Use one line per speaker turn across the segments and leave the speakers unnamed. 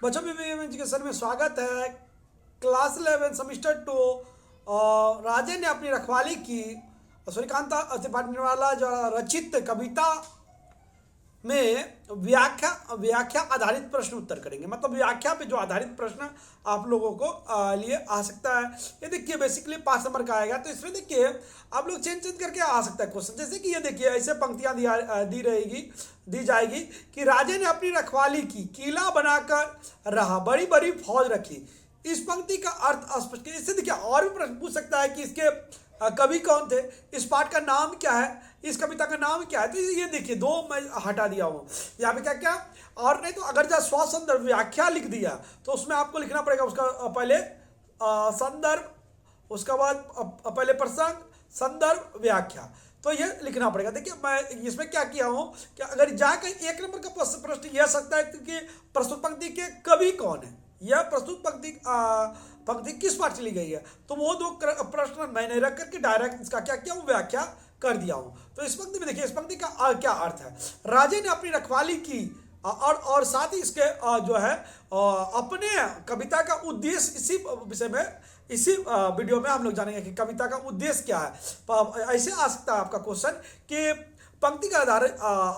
बच्चों भी एजुकेशन में स्वागत है। Class 11 semester 2। राजे ने अपनी रखवाली की सूर्यकांत त्रिपाठी जो रचित कविता में व्याख्या व्याख्या आधारित प्रश्न उत्तर करेंगे। मतलब व्याख्या पे जो आधारित प्रश्न आप लोगों को लिए आ सकता है। ये देखिए बेसिकली 5 नंबर का आएगा, तो इसमें देखिए आप लोग चेंज चेंज करके आ सकता है क्वेश्चन। जैसे कि ये देखिए ऐसे पंक्तियां दी जाएगी कि राजे ने अपनी रखवाली की, किला बनाकर रहा, बड़ी बड़ी फौज रखी। इस पंक्ति का अर्थ अस्पष्ट। इससे देखिए और भी प्रश्न पूछ सकता है कि इसके कवि कौन थे, इस पाठ का नाम क्या है, इस कविता का नाम क्या है। तो ये देखिए दो मैं हटा दिया हूँ यहाँ पे। क्या क्या और नहीं तो अगर जब स्वसंदर्भ व्याख्या लिख दिया तो उसमें आपको लिखना पड़ेगा उसका पहले संदर्भ, उसके बाद पहले प्रसंग, संदर्भ, व्याख्या। तो ये लिखना पड़ेगा। देखिए मैं इसमें क्या किया हूँ कि अगर जाकर 1 नंबर का प्रश्न यह सकता है कि प्रस्तुत पंक्ति के कवि कौन है, यह प्रस्तुत पंक्ति किस पाठ से ली गई है, तो वो दो प्रश्न मैंने रख करके डायरेक्ट इसका क्या किया हूँ, व्याख्या कर दिया हूँ। तो इस पंक्ति में देखिए इस पंक्ति का क्या अर्थ है। राजे ने अपनी रखवाली की और साथ ही इसके जो है अपने कविता का उद्देश्य, इसी विषय में इसी वीडियो में हम लोग जानेंगे कि कविता का उद्देश्य क्या है। ऐसे आ सकता है आपका क्वेश्चन कि पंक्ति का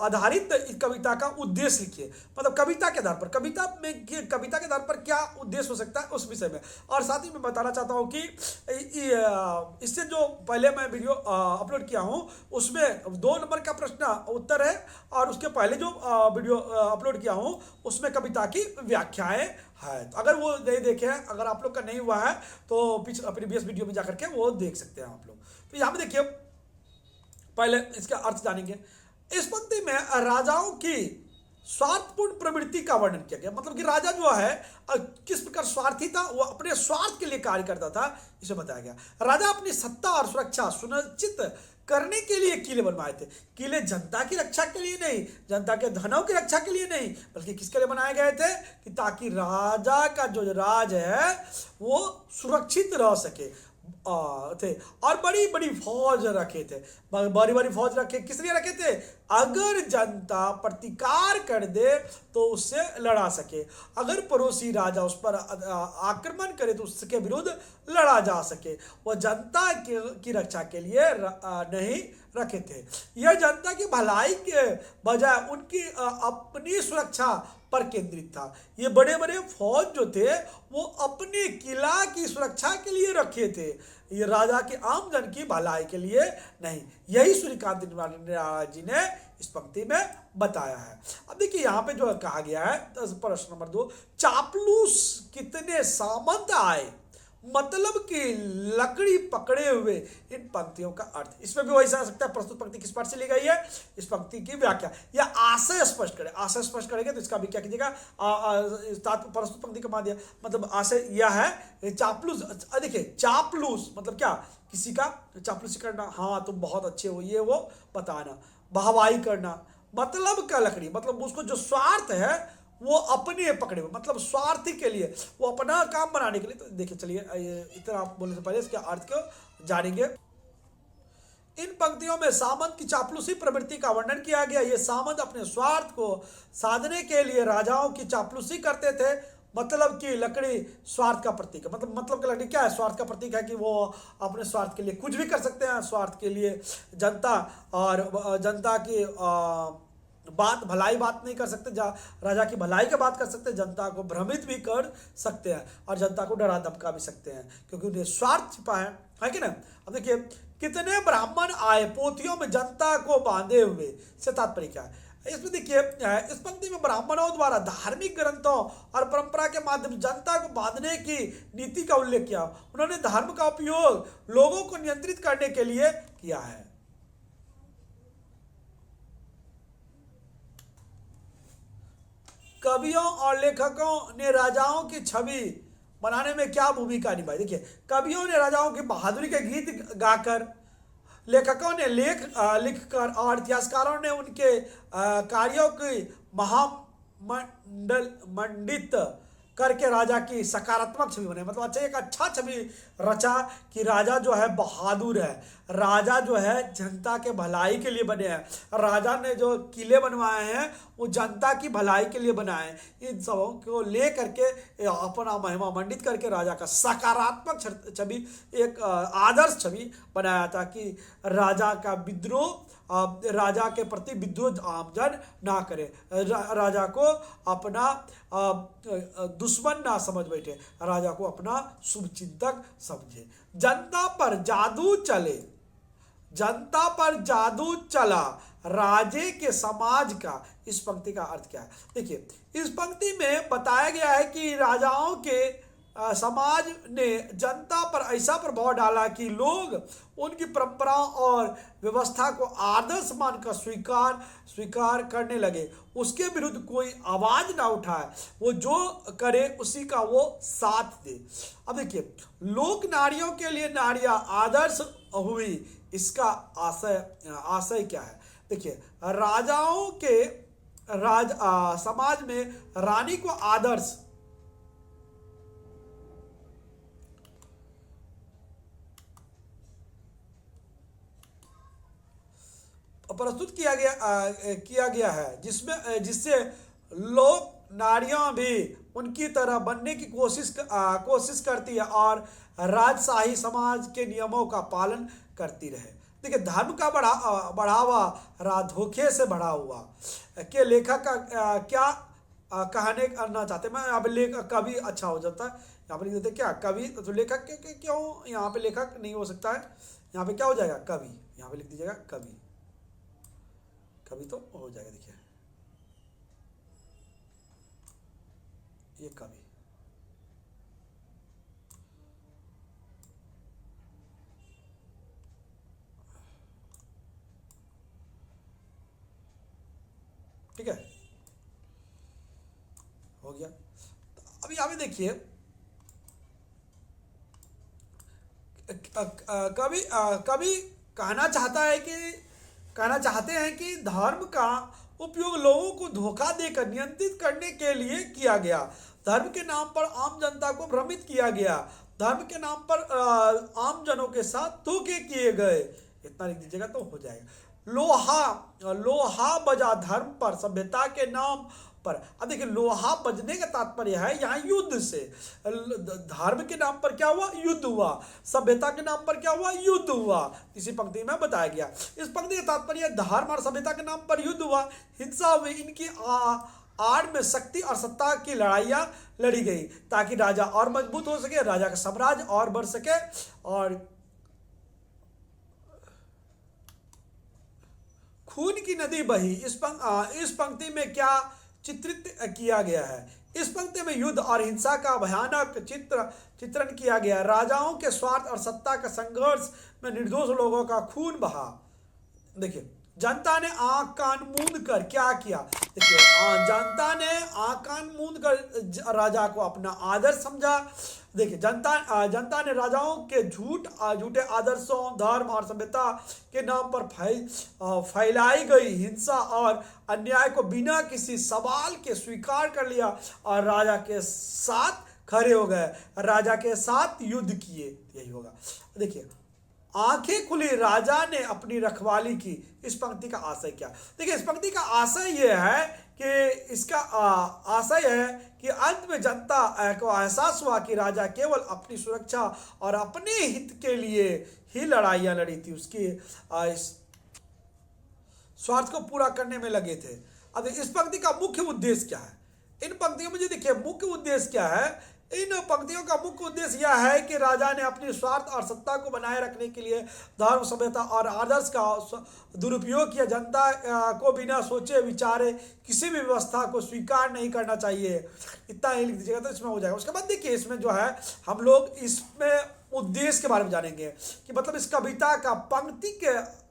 आधारित इस कविता का उद्देश्य लिखिए। मतलब कविता के आधार पर, कविता के आधार पर क्या उद्देश्य हो सकता है उस विषय में। और साथ ही मैं बताना चाहता हूँ कि इससे जो पहले मैं वीडियो अपलोड किया हूँ उसमें 2 नंबर का प्रश्न उत्तर है, और उसके पहले जो वीडियो अपलोड किया हूँ उसमें कविता की व्याख्याएं है। तो अगर वो नहीं देखे हैं, अगर आप लोग का नहीं हुआ है तो प्रीवियस वीडियो में जाकर के वो देख सकते हैं आप लोग। तो यहाँ पे देखिए पहले इसका अर्थ जानेंगे। इस पंक्ति में राजाओं की स्वार्थपूर्ण प्रवृत्ति का वर्णन किया गया। मतलब कि राजा जो है किस प्रकार स्वार्थी था, वो अपने स्वार्थ के लिए कार्य करता था, इसे बताया गया। राजा अपनी सत्ता और सुरक्षा सुनिश्चित करने के लिए किले बनवाए थे। किले जनता की रक्षा के लिए नहीं, जनता के धनों की रक्षा के लिए नहीं, बल्कि किसके लिए बनाए गए थे कि ताकि राजा का जो राज है वो सुरक्षित रह सके थे। और बड़ी बड़ी फौज रखे थे, बड़ी बड़ी फौज रखे किस लिए रखे थे, अगर जनता प्रतिकार कर दे तो उससे लड़ा सके, अगर पड़ोसी राजा उस पर आक्रमण करे तो उसके विरुद्ध लड़ा जा सके। वह जनता की रक्षा के लिए नहीं रखे थे। यह जनता की भलाई के बजाय उनकी अपनी सुरक्षा पर केंद्रित था। ये बड़े बड़े फौज जो थे वो अपने किला की सुरक्षा के लिए रखे थे, ये राजा के आम जन की भलाई के लिए नहीं। यही सूर्यकांत जी ने इस पंक्ति में बताया है। अब देखिए यहाँ पे जो कहा गया है प्रश्न नंबर 2, चापलूस कितने सामंत आए, मतलब कि लकड़ी पकड़े हुए। इन पंक्तियों का अर्थ, इसमें भी वही आ सकता है प्रस्तुत पंक्ति किस पाठ से ली गई है, इस पंक्ति की व्याख्या या आशय स्पष्ट करे। आशय स्पष्ट करेंगे तो इसका भी क्या कीजिएगा, प्रस्तुत पंक्ति का माध्य मतलब आशय यह है चापलूस। देखिए चापलूस मतलब क्या, किसी का चापलूसी करना, हाँ तुम बहुत अच्छे हो ये वो बताना, वाहवाही करना। मतलब का लकड़ी मतलब उसको जो स्वार्थ है वो अपने पकड़े हुए, मतलब स्वार्थी के लिए, वो अपना काम बनाने के लिए। तो देखिए चलिए इतना आप बोलने से पहले इसके अर्थ को जानेंगे। इन पंक्तियों में सामंत की चापलूसी प्रवृत्ति का वर्णन किया गया। ये सामंत अपने स्वार्थ को साधने के लिए राजाओं की चापलूसी करते थे। मतलब कि लकड़ी स्वार्थ का प्रतीक है। मतलब कि लकड़ी क्या है, स्वार्थ का प्रतीक है कि वो अपने स्वार्थ के लिए कुछ भी कर सकते हैं। स्वार्थ के लिए जनता और जनता की भलाई बात नहीं कर सकते, राजा की भलाई की बात कर सकते हैं, जनता को भ्रमित भी कर सकते हैं और जनता को डरा धमका भी सकते हैं, क्योंकि उन्हें स्वार्थ छिपा है कि ना। अब देखिए कितने ब्राह्मण आए पोथियों में जनता को बांधे हुए, से तात्पर्य क्या है। इसमें देखिए इस पंक्ति में ब्राह्मणों द्वारा धार्मिक ग्रंथों और परंपरा के माध्यम जनता को बांधने की नीति का उल्लेख किया। उन्होंने धर्म का उपयोग लोगों को नियंत्रित करने के लिए किया है। कवियों और लेखकों ने राजाओं की छवि बनाने में क्या भूमिका निभाई। देखिए कवियों ने राजाओं की बहादुरी के गीत गाकर, लेखकों ने लिखकर और इतिहासकारों ने उनके कार्यों की मंडित करके राजा की सकारात्मक छवि बनाई। मतलब अच्छा एक अच्छा छवि रचा कि राजा जो है बहादुर है, राजा जो है जनता के भलाई के लिए बने हैं। राजा ने जो किले बनवाए हैं वो जनता की भलाई के लिए बनाए हैं। इन सबों को ले करके अपना महिमा मंडित करके राजा का सकारात्मक छवि, एक आदर्श छवि बनाया था कि राजा का विद्रोह, राजा के प्रति विद्रोह आमजन ना करे, राजा को अपना दुश्मन ना समझ बैठे, राजा को अपना शुभचिंतक समझे। जनता पर जादू चले, जनता पर जादू चला, राजे के समाज का, इस पंक्ति का अर्थ क्या है? देखिए, इस पंक्ति में बताया गया है कि राजाओं के समाज ने जनता पर ऐसा प्रभाव डाला कि लोग उनकी परंपराओं और व्यवस्था को आदर्श मानकर स्वीकार करने लगे। उसके विरुद्ध कोई आवाज ना उठाए, वो जो करे उसी का वो साथ दे। अब देखिए, लोक नारियों के लिए नारियां आदर्श हुई, इसका आशय क्या है? देखिए, राजाओं के समाज में रानी को आदर्श प्रस्तुत किया गया है, जिससे लोग नारियां भी उनकी तरह बनने की कोशिश करती है और राजशाही समाज के नियमों का पालन करती रहे। देखिए, धर्म का बढ़ावा धोखे से बढ़ा हुआ के लेखक का क्या कहने करना चाहते हैं? मैं यहाँ पे लेखक कवि अच्छा हो जाता है, यहाँ पे लिख देते क्या कवि, तो लेखक क्यों यहाँ पे लेखक नहीं हो सकता है? यहाँ पे क्या हो जाएगा? कवि। यहाँ पे लिख दीजिएगा कवि, कवि तो हो जाएगा। देखिए, ये कवि, ठीक है, हो गया। तो अभी यहाँ पे देखिए, कवि कहना चाहते हैं कि धर्म का उपयोग लोगों को धोखा देकर नियंत्रित करने के लिए किया गया। धर्म के नाम पर आम जनता को भ्रमित किया गया। धर्म के नाम पर आम जनों के साथ धोखे किए गए। इतना लिख दीजिएगा तो हो जाएगा। लोहा बजा धर्म पर सभ्यता के नाम पर। अब देखिए, लोहा बजने का तात्पर्य है यहाँ युद्ध से। धर्म के नाम पर क्या हुआ? युद्ध हुआ। सभ्यता के नाम पर क्या हुआ? युद्ध हुआ। इसी पंक्ति में बताया गया। इस पंक्ति का तात्पर्य धर्म और सभ्यता के नाम पर युद्ध हुआ, हिंसा हुई, इनकी आड़ में शक्ति और सत्ता की लड़ाइयाँ लड़ी गई ताकि राजा और मजबूत हो सके, राजा का साम्राज्य और बढ़ सके। और खून की नदी बही। इस पंक्ति में क्या चित्रित किया गया है? इस पंक्ति में युद्ध और हिंसा का भयानक चित्रण किया गया। राजाओं के स्वार्थ और सत्ता का संघर्ष में निर्दोष लोगों का खून बहा। देखिए, जनता ने आंख कान मूंद कर क्या किया? देखिए, जनता ने आंख कान मूंद कर राजा को अपना आदर्श समझा। देखिए, जनता ने राजाओं के झूठे आदर्शों, धर्म और सभ्यता के नाम पर फैलाई गई हिंसा और अन्याय को बिना किसी सवाल के स्वीकार कर लिया और राजा के साथ खड़े हो गए, राजा के साथ युद्ध किए। यही होगा। देखिए, आंखें खुली, राजा ने अपनी रखवाली की। इस पंक्ति का आशय क्या? देखिए, इस पंक्ति का आशय यह है कि इसका आशय है कि अंत में जनता को एहसास हुआ कि राजा केवल अपनी सुरक्षा और अपने हित के लिए ही लड़ाइयाँ लड़ी थी, उसकी इस स्वार्थ को पूरा करने में लगे थे। अब इस पंक्ति का मुख्य उद्देश्य क्या है? इन पंक्तियों में जो देखिए मुख्य उद्देश्य क्या है? इन पंक्तियों का मुख्य उद्देश्य यह है कि राजा ने अपनी स्वार्थ और सत्ता को बनाए रखने के लिए धर्म, सभ्यता और आदर्श का दुरुपयोग किया। जनता को बिना सोचे विचारे किसी भी व्यवस्था को स्वीकार नहीं करना चाहिए। इतना ही लिख दीजिएगा तो इसमें हो जाएगा। उसके बाद देखिए, इसमें जो है हम लोग इसमें उद्देश्य के बारे में जानेंगे कि मतलब इस कविता का पंक्ति के,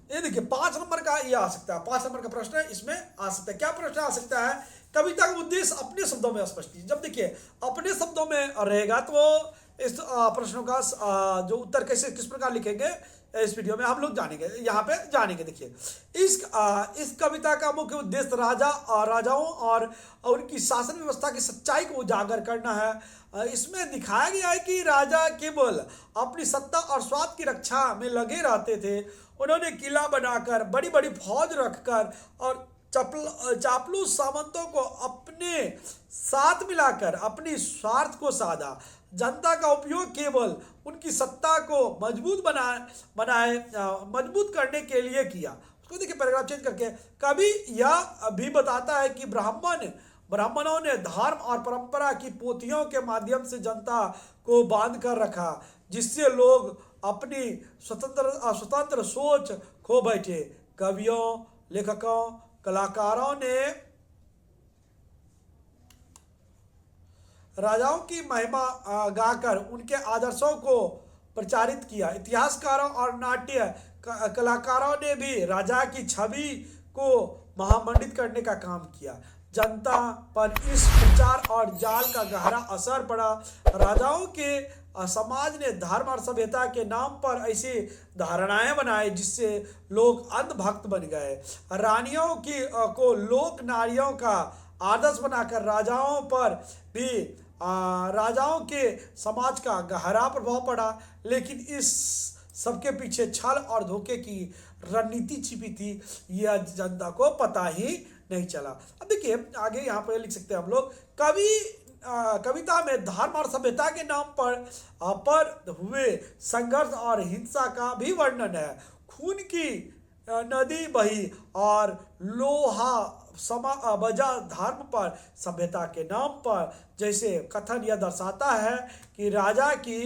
ये देखिए 5 नंबर का ये आ सकता है, 5 नंबर का प्रश्न है, इसमें आ सकता है। क्या प्रश्न आ सकता है? कविता का उद्देश्य अपने शब्दों में स्पष्ट कीजिए। जब देखिए अपने शब्दों में रहेगा तो इस प्रश्नों का जो उत्तर किस प्रकार लिखेंगे, इस वीडियो में हम लोग जानेंगे, यहाँ पे जानेंगे। देखिए इस कविता का मुख्य उद्देश्य राजाओं और उनकी शासन व्यवस्था की सच्चाई को उजागर करना है। इसमें दिखाया गया है कि राजा केवल अपनी सत्ता और स्वार्थ की रक्षा में लगे रहते थे। उन्होंने किला बनाकर, बड़ी बड़ी फौज रखकर और चापलूस सामंतों को अपने साथ मिलाकर अपनी स्वार्थ को साधा। जनता का उपयोग केवल उनकी सत्ता को मजबूत करने के लिए किया। उसको देखिए पैराग्राफ चेंज करके, कवि यह भी बताता है कि ब्राह्मणों ने धर्म और परंपरा की पोथियों के माध्यम से जनता को बांध कर रखा, जिससे लोग अपनी स्वतंत्र सोच खो बैठे। कवियों, लेखकों, कलाकारों ने राजाओं की महिमा गाकर उनके आदर्शों को प्रचारित किया। इतिहासकारों और नाट्य कलाकारों ने भी राजा की छवि को महामंडित करने का काम किया। जनता पर इस प्रचार और जाल का गहरा असर पड़ा। राजाओं के समाज ने धर्म और सभ्यता के नाम पर ऐसी धारणाएं बनाई जिससे लोग अंधभक्त बन गए। रानियों को लोक नारियों का आदर्श बनाकर राजाओं के समाज का गहरा प्रभाव पड़ा। लेकिन इस सबके पीछे छल और धोखे की रणनीति छिपी थी, यह जनता को पता ही नहीं चला। अब देखिए आगे यहाँ पर लिख सकते हैं हम लोग, कविता में धर्म और सभ्यता के नाम पर हुए संघर्ष और हिंसा का भी वर्णन है। खून की नदी बही और लोहा बजा धर्म पर, सभ्यता के नाम पर। जैसे कथन यह दर्शाता है कि राजा की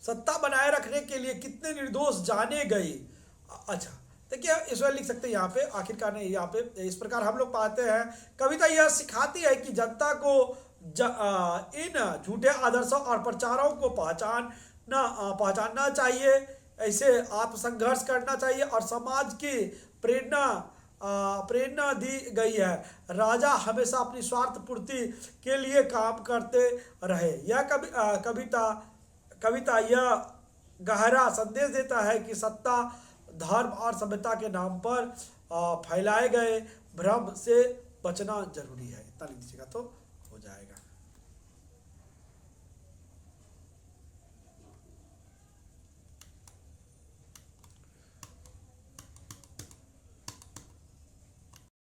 सत्ता बनाए रखने के लिए कितने निर्दोष जाने गई। अच्छा देखिए इसमें लिख सकते हैं यहाँ पे, आखिरकार नहीं, यहाँ पे इस प्रकार हम लोग पाते हैं, कविता यह सिखाती है कि जनता को इन झूठे आदर्शों और प्रचारों को पहचानना चाहिए, ऐसे आत्मसंघर्ष करना चाहिए और समाज की प्रेरणा दी गई है। राजा हमेशा अपनी स्वार्थ पूर्ति के लिए काम करते रहे। यह कविता यह गहरा संदेश देता है कि सत्ता, धर्म और सभ्यता के नाम पर फैलाए गए भ्रम से बचना जरूरी है। इतना लिख दीजिएगा तो हो जाएगा।